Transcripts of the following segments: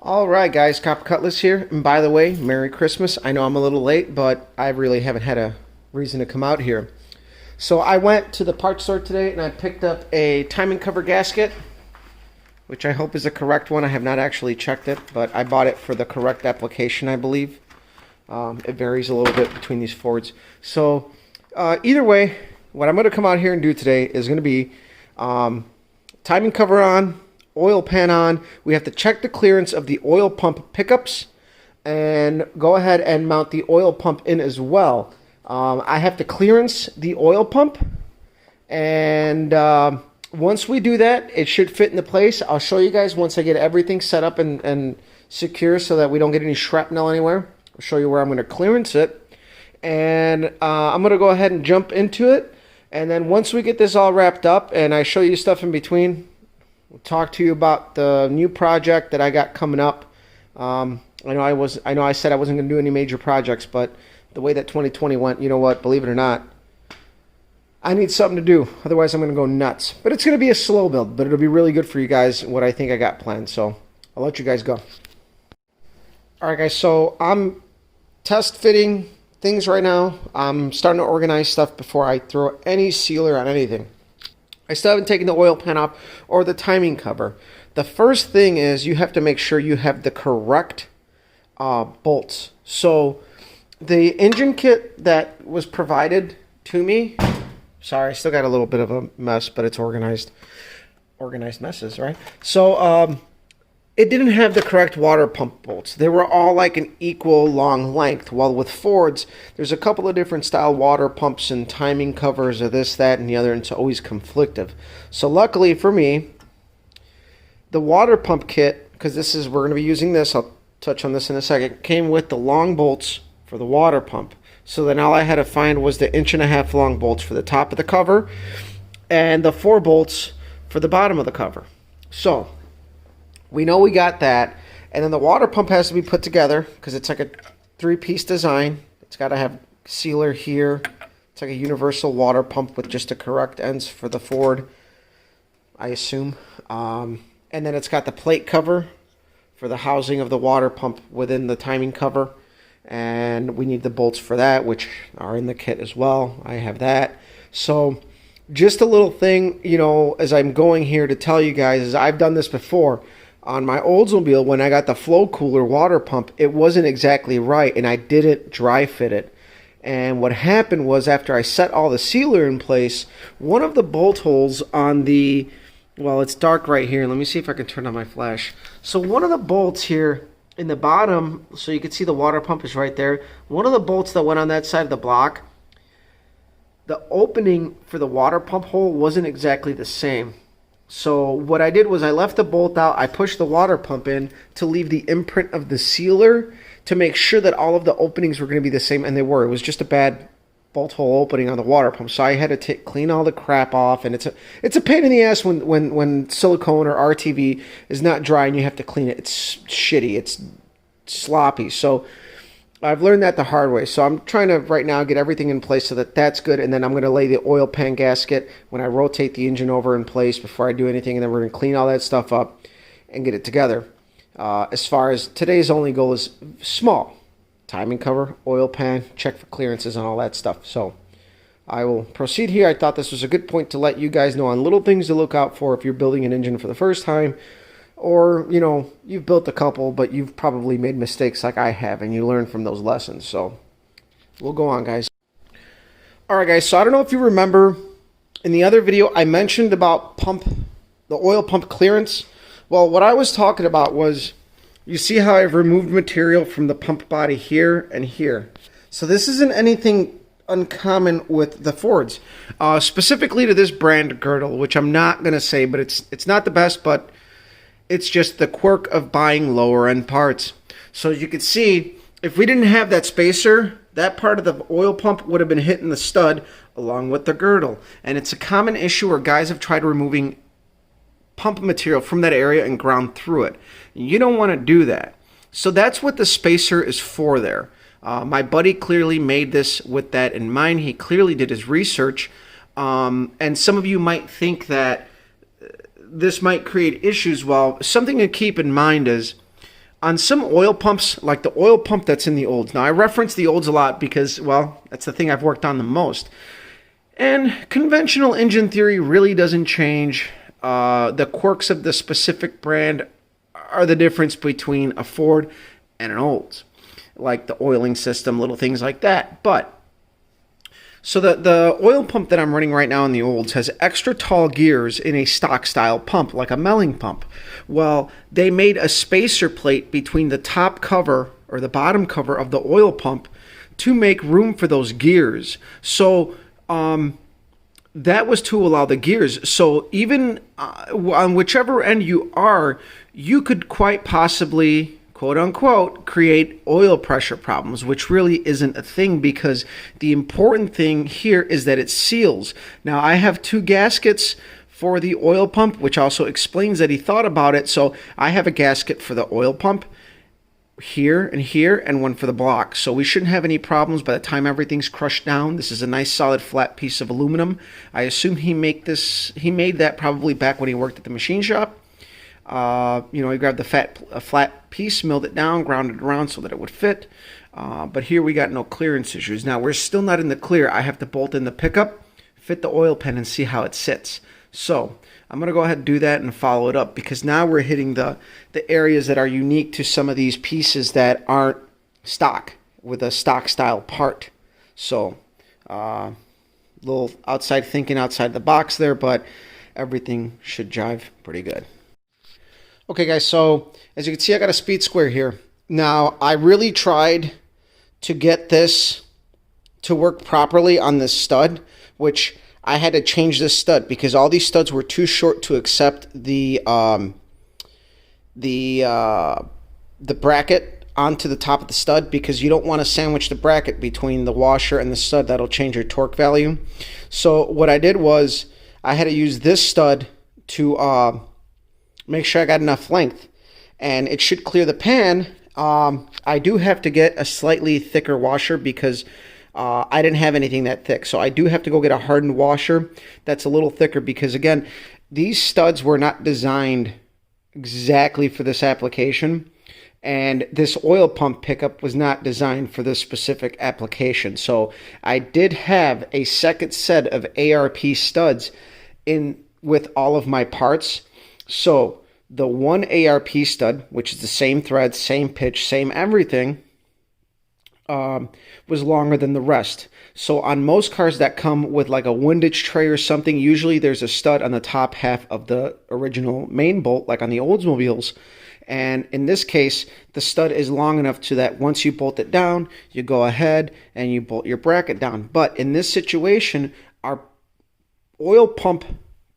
Alright guys, Copper Cutlass here, and by the way, Merry Christmas. I know I'm a little late, but I really haven't had a reason to come out here. So I went to the parts store today and I picked up a timing cover gasket, which I hope is the correct one. I have not actually checked it, but I bought it for the correct application, I believe. It varies a little bit between these Fords. So either way, what I'm going to come out here and do today is going to be timing cover on, oil pan on. We have to check the clearance of the oil pump pickups and go ahead and mount the oil pump in as well. I have to clearance the oil pump, and once we do that, it should fit into place. I'll show you guys once I get everything set up and secure so that we don't get any shrapnel anywhere. I'll show you where I'm going to clearance it, and I'm going to go ahead and jump into it. And then once we get this all wrapped up and I show you stuff in between, we'll talk to you about the new project that I got coming up. I know I said I wasn't going to do any major projects, but the way that 2020 went, you know what? Believe it or not, I need something to do. Otherwise, I'm going to go nuts. But it's going to be a slow build, but it'll be really good for you guys, what I think I got planned. So I'll let you guys go. All right, guys. So I'm test fitting things right now. I'm starting to organize stuff before I throw any sealer on anything. I still haven't taken the oil pan off or the timing cover. The first thing is you have to make sure you have the correct bolts. So the engine kit that was provided to me, sorry, I still got a little bit of a mess, but it's organized. Organized messes, right? So it didn't have the correct water pump bolts. They were all like an equal long length. While with Fords, there's a couple of different style water pumps and timing covers of this, that, and the other, and it's always conflictive. So luckily for me, the water pump kit, because we're going to be using this, I'll touch on this in a second, came with the long bolts for the water pump. So then all I had to find was the 1.5-inch long bolts for the top of the cover and the 4 bolts for the bottom of the cover. So we know we got that, and then the water pump has to be put together because it's like a 3-piece design. It's got to have sealer here. It's like a universal water pump with just the correct ends for the Ford, I assume. And then it's got the plate cover for the housing of the water pump within the timing cover, and we need the bolts for that, which are in the kit as well. I have that. So just a little thing, you know, as I'm going here to tell you guys, is I've done this before. On my Oldsmobile, when I got the flow cooler water pump, it wasn't exactly right, and I didn't dry fit it. And what happened was, after I set all the sealer in place, one of the bolt holes on the, well, it's dark right here. Let me see if I can turn on my flash. So one of the bolts here in the bottom, so you can see the water pump is right there. One of the bolts that went on that side of the block, the opening for the water pump hole wasn't exactly the same. So what I did was I left the bolt out, I pushed the water pump in to leave the imprint of the sealer to make sure that all of the openings were going to be the same, and they were. It was just a bad bolt hole opening on the water pump, so I had to clean all the crap off, and it's a pain in the ass when silicone or RTV is not dry and you have to clean it. It's shitty, it's sloppy. So I've learned that the hard way. So I'm trying to right now get everything in place so that that's good, and then I'm going to lay the oil pan gasket when I rotate the engine over in place before I do anything, and then we're going to clean all that stuff up and get it together. As far as today's only goal is small. Timing cover, oil pan, check for clearances and all that stuff. So I will proceed here. I thought this was a good point to let you guys know on little things to look out for if you're building an engine for the first time. Or, you know, you've built a couple, but you've probably made mistakes like I have, and you learn from those lessons. So we'll go on, guys. All right, guys, so I don't know if you remember, in the other video, I mentioned about the oil pump clearance. Well, what I was talking about was, you see how I've removed material from the pump body here and here. So this isn't anything uncommon with the Fords, specifically to this brand girdle, which I'm not going to say, but it's not the best, but it's just the quirk of buying lower end parts. So you can see, if we didn't have that spacer, that part of the oil pump would have been hitting the stud along with the girdle. And it's a common issue where guys have tried removing pump material from that area and ground through it. You don't want to do that. So that's what the spacer is for there. My buddy clearly made this with that in mind. He clearly did his research. And some of you might think that this might create issues. Well, something to keep in mind is on some oil pumps, like the oil pump that's in the Olds. Now, I reference the Olds a lot because, well, that's the thing I've worked on the most. And conventional engine theory really doesn't change. The quirks of the specific brand are the difference between a Ford and an Olds, like the oiling system, little things like that. But so the oil pump that I'm running right now in the Olds has extra tall gears in a stock style pump, like a melling pump. Well, they made a spacer plate between the top cover or the bottom cover of the oil pump to make room for those gears. So that was to allow the gears. So even on whichever end you are, you could quite possibly, quote unquote, create oil pressure problems, which really isn't a thing, because the important thing here is that it seals. Now, I have 2 gaskets for the oil pump, which also explains that he thought about it. So I have a gasket for the oil pump here, and one for the block. So we shouldn't have any problems by the time everything's crushed down. This is a nice solid flat piece of aluminum. I assume he made that probably back when he worked at the machine shop. He grabbed a flat piece, milled it down, ground it around so that it would fit. But here we got no clearance issues. Now, we're still not in the clear. I have to bolt in the pickup, fit the oil pan, and see how it sits. So I'm going to go ahead and do that and follow it up, because now we're hitting the areas that are unique to some of these pieces that aren't stock with a stock style part. So little outside thinking outside the box there, but everything should jive pretty good. Okay, guys, so as you can see, I got a speed square here. Now, I really tried to get this to work properly on this stud, which I had to change this stud because all these studs were too short to accept the bracket onto the top of the stud, because you don't want to sandwich the bracket between the washer and the stud. That'll change your torque value. So what I did was I had to use this stud to make sure I got enough length, and it should clear the pan. I do have to get a slightly thicker washer because I didn't have anything that thick. So I do have to go get a hardened washer that's a little thicker, because again, these studs were not designed exactly for this application, and this oil pump pickup was not designed for this specific application. So I did have a second set of ARP studs in with all of my parts. So the one ARP stud, which is the same thread, same pitch, same everything, was longer than the rest. So on most cars that come with like a windage tray or something, usually there's a stud on the top half of the original main bolt, like on the Oldsmobiles. And in this case, the stud is long enough to that once you bolt it down, you go ahead and you bolt your bracket down. But in this situation, our oil pump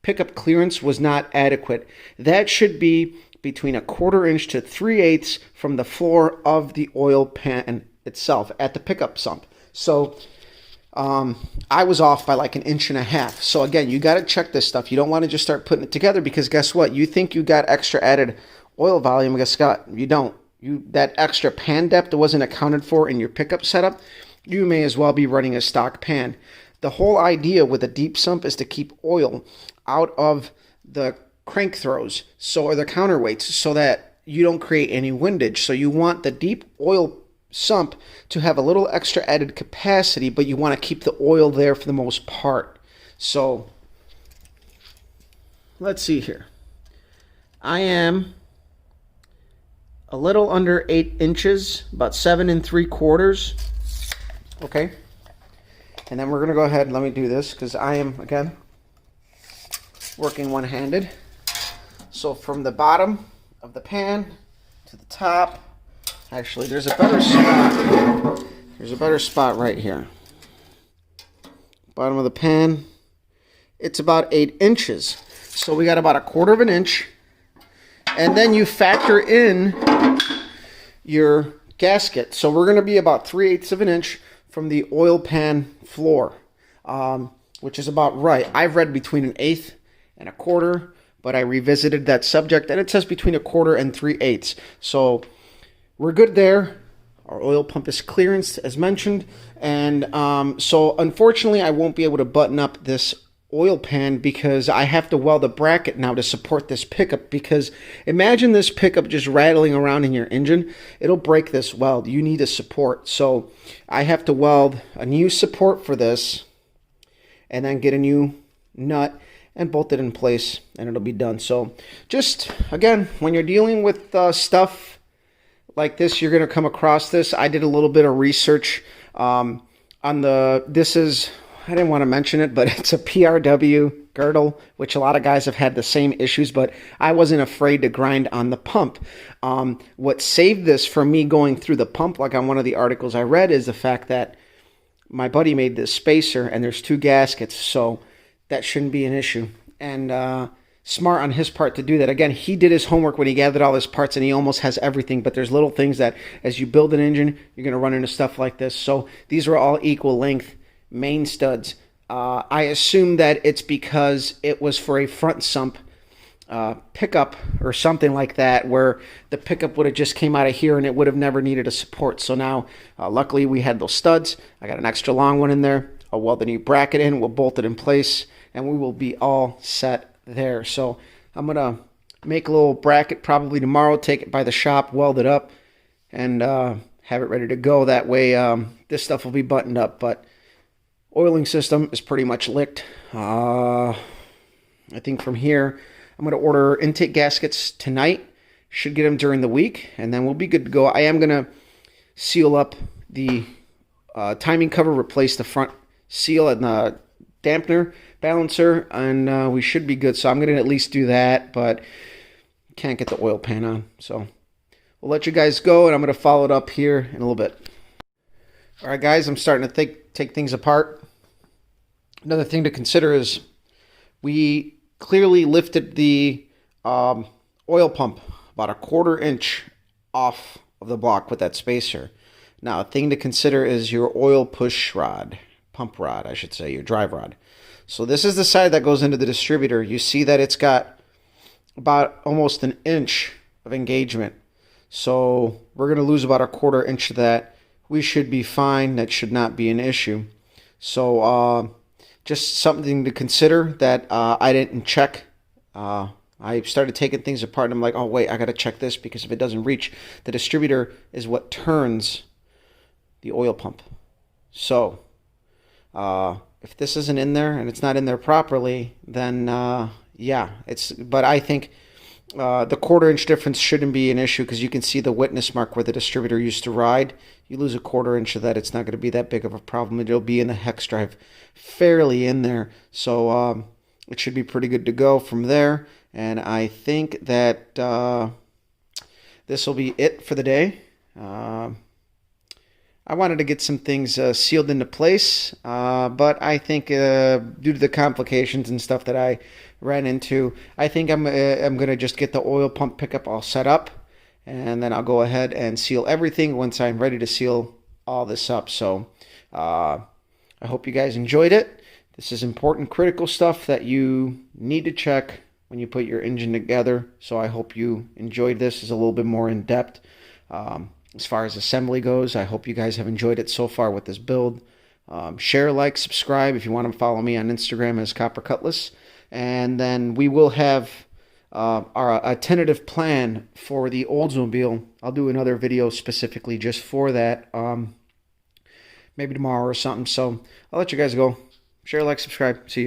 pickup clearance was not adequate. That should be between 1/4 inch to 3/8 from the floor of the oil pan itself at the pickup sump. So I was off by like 1.5 inches. So again, you got to check this stuff. You don't want to just start putting it together, because guess what? You think you got extra added oil volume. Guess what? You don't. That extra pan depth wasn't accounted for in your pickup setup. You may as well be running a stock pan. The whole idea with a deep sump is to keep oil out of the crank throws, or the counterweights, so that you don't create any windage. So you want the deep oil sump to have a little extra added capacity, but you want to keep the oil there for the most part. So let's see here. I am a little under 8 inches, about 7 3/4. Okay. And then we're going to go ahead and let me do this, because I am, again, working one-handed. So from the bottom of the pan to the top, actually there's a better spot. There's a better spot right here. Bottom of the pan, it's about 8 inches. So we got about 1/4 inch. And then you factor in your gasket. So we're going to be about 3/8 inch from the oil pan floor, which is about right. I've read between 1/8 and 1/4, but I revisited that subject, and it says between 1/4 and 3/8. So we're good there. Our oil pump is clearanced, as mentioned, and so unfortunately I won't be able to button up this oil pan because I have to weld a bracket now to support this pickup, because imagine this pickup just rattling around in your engine. It'll break this weld. You need a support. So I have to weld a new support for this and then get a new nut and bolt it in place, and it'll be done. So just, again, when you're dealing with stuff like this, you're going to come across this. I did a little bit of research on this is, I didn't want to mention it, but it's a PRW girdle, which a lot of guys have had the same issues, but I wasn't afraid to grind on the pump. What saved this from me going through the pump, like on one of the articles I read, is the fact that my buddy made this spacer and there's 2 gaskets, so that shouldn't be an issue. And smart on his part to do that. Again, he did his homework when he gathered all his parts, and he almost has everything, but there's little things that as you build an engine, you're going to run into stuff like this. So these are all equal length main studs. I assume that it's because it was for a front sump pickup or something like that, where the pickup would have just came out of here and it would have never needed a support. So now, luckily, we had those studs. I got an extra long one in there. I'll weld the new bracket in, we'll bolt it in place, and we will be all set there. So I'm going to make a little bracket probably tomorrow, take it by the shop, weld it up, and have it ready to go. That way this stuff will be buttoned up. But oiling system is pretty much licked. I think from here, I'm going to order intake gaskets tonight. Should get them during the week, and then we'll be good to go. I am going to seal up the timing cover, replace the front seal and the dampener balancer, and we should be good. So I'm going to at least do that, but can't get the oil pan on. So we'll let you guys go, and I'm going to follow it up here in a little bit. All right, guys, I'm starting to take things apart. Another thing to consider is we clearly lifted the oil pump about a 1/4 inch off of the block with that spacer. Now, a thing to consider is your oil push rod, pump rod, I should say, your drive rod. So this is the side that goes into the distributor. You see that it's got about almost an inch of engagement. So we're going to lose about a 1/4 inch of that. We should be fine. That should not be an issue. So just something to consider that I didn't check. I started taking things apart, and I'm like, oh, wait, I got to check this, because if it doesn't reach, the distributor is what turns the oil pump. So if this isn't in there and it's not in there properly, then yeah, but I think the 1/4 inch difference shouldn't be an issue, because you can see the witness mark where the distributor used to ride. You lose a 1/4 inch of that, it's not going to be that big of a problem. It'll be in the hex drive fairly in there. So it should be pretty good to go from there. And I think that this will be it for the day. I wanted to get some things sealed into place, but I think due to the complications and stuff that I ran into, I think I'm going to just get the oil pump pickup all set up, and then I'll go ahead and seal everything once I'm ready to seal all this up. So I hope you guys enjoyed it. This is important, critical stuff that you need to check when you put your engine together. So I hope you enjoyed this. It's a little bit more in depth. As far as assembly goes, I hope you guys have enjoyed it so far with this build. Share, like, subscribe if you want to follow me on Instagram as Copper Cutlass. And then we will have a tentative plan for the Oldsmobile. I'll do another video specifically just for that, maybe tomorrow or something. So I'll let you guys go. Share, like, subscribe. See you.